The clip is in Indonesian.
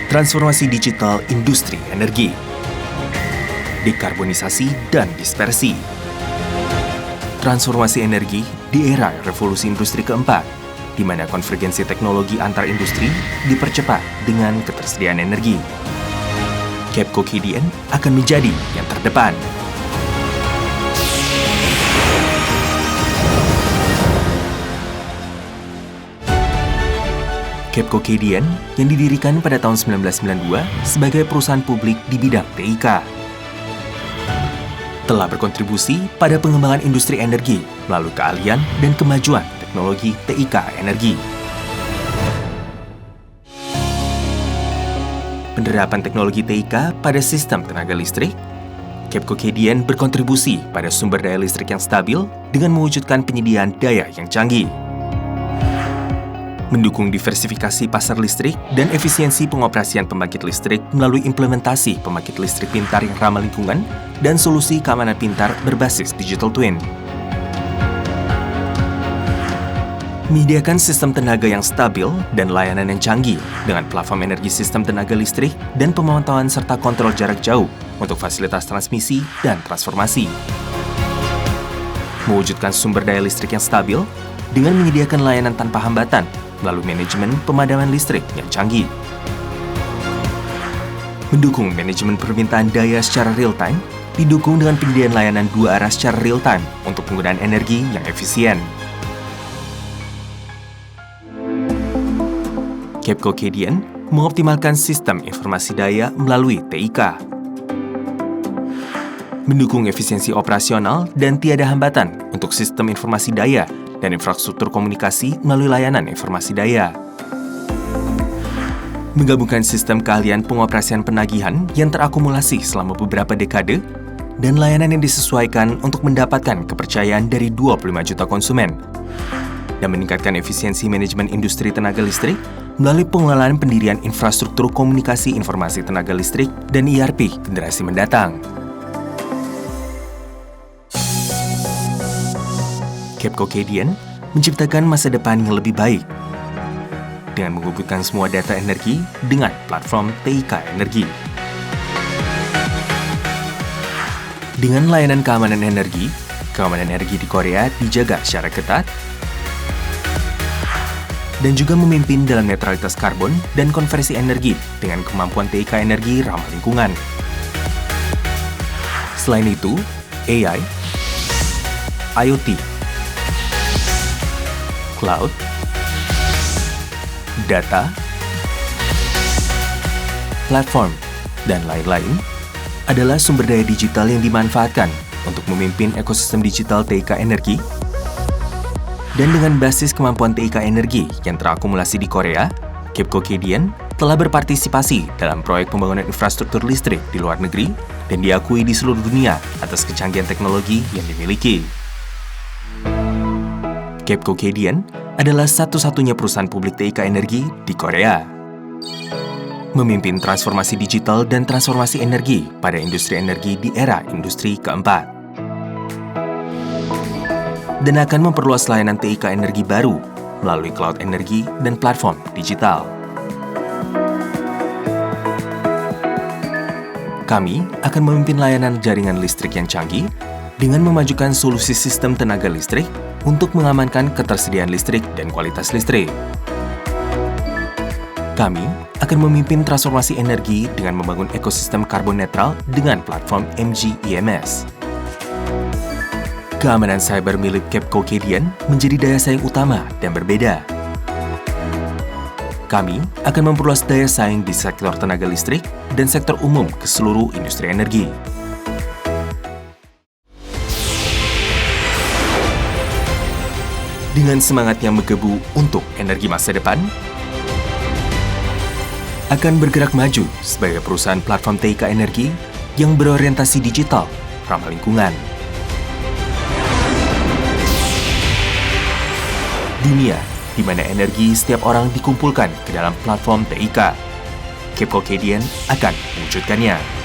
transformasi digital industri energi, dekarbonisasi dan dispersi, transformasi energi di era revolusi industri keempat, di mana konvergensi teknologi antar industri dipercepat dengan ketersediaan energi. KEPCO KDN akan menjadi yang terdepan. KEPCO KDN yang didirikan pada tahun 1992 sebagai perusahaan publik di bidang TIK telah berkontribusi pada pengembangan industri energi melalui keahlian dan kemajuan teknologi TIK energi. Penerapan teknologi TIK pada sistem tenaga listrik, KEPCO KDN berkontribusi pada sumber daya listrik yang stabil dengan mewujudkan penyediaan daya yang canggih, mendukung diversifikasi pasar listrik dan efisiensi pengoperasian pembangkit listrik melalui implementasi pembangkit listrik pintar yang ramah lingkungan dan solusi keamanan pintar berbasis digital twin. Menyediakan sistem tenaga yang stabil dan layanan yang canggih dengan platform energi sistem tenaga listrik dan pemantauan serta kontrol jarak jauh untuk fasilitas transmisi dan transformasi. Mewujudkan sumber daya listrik yang stabil dengan menyediakan layanan tanpa hambatan melalui manajemen pemadaman listrik yang canggih. Mendukung manajemen permintaan daya secara real-time, didukung dengan penyediaan layanan dua arah secara real-time untuk penggunaan energi yang efisien. KEPCO KDN mengoptimalkan sistem informasi daya melalui TIK, mendukung efisiensi operasional dan tiada hambatan untuk sistem informasi daya dan infrastruktur komunikasi melalui layanan informasi daya. Menggabungkan sistem keahlian pengoperasian penagihan yang terakumulasi selama beberapa dekade dan layanan yang disesuaikan untuk mendapatkan kepercayaan dari 25 juta konsumen dan meningkatkan efisiensi manajemen industri tenaga listrik melalui pengelolaan pendirian infrastruktur komunikasi informasi tenaga listrik dan ERP generasi mendatang. KEPCO KDN menciptakan masa depan yang lebih baik dengan menghubungkan semua data energi dengan platform TIK Energi. Dengan layanan keamanan energi di Korea dijaga secara ketat dan juga memimpin dalam netralitas karbon dan konversi energi dengan kemampuan TIK Energi ramah lingkungan. Selain itu, AI, IoT, cloud, data, platform, dan lain-lain adalah sumber daya digital yang dimanfaatkan untuk memimpin ekosistem digital TIK Energi. Dan dengan basis kemampuan TIK Energi yang terakumulasi di Korea, KEPCO KDN telah berpartisipasi dalam proyek pembangunan infrastruktur listrik di luar negeri dan diakui di seluruh dunia atas kecanggihan teknologi yang dimiliki. KEPCO KDN adalah satu-satunya perusahaan publik TIK Energi di Korea. Memimpin transformasi digital dan transformasi energi pada industri energi di era industri keempat. Dan akan memperluas layanan TIK Energi baru melalui cloud energi dan platform digital. Kami akan memimpin layanan jaringan listrik yang canggih dengan memajukan solusi sistem tenaga listrik untuk mengamankan ketersediaan listrik dan kualitas listrik. Kami akan memimpin transformasi energi dengan membangun ekosistem karbon netral dengan platform MG-EMS. Keamanan cyber milik KEPCO KDN menjadi daya saing utama dan berbeda. Kami akan memperluas daya saing di sektor tenaga listrik dan sektor umum ke seluruh industri energi. Dengan semangat yang menggebu untuk energi masa depan, akan bergerak maju sebagai perusahaan platform TIK Energi yang berorientasi digital, ramah lingkungan. Dunia di mana energi setiap orang dikumpulkan ke dalam platform TIK. KEPCO KDN akan mewujudkannya.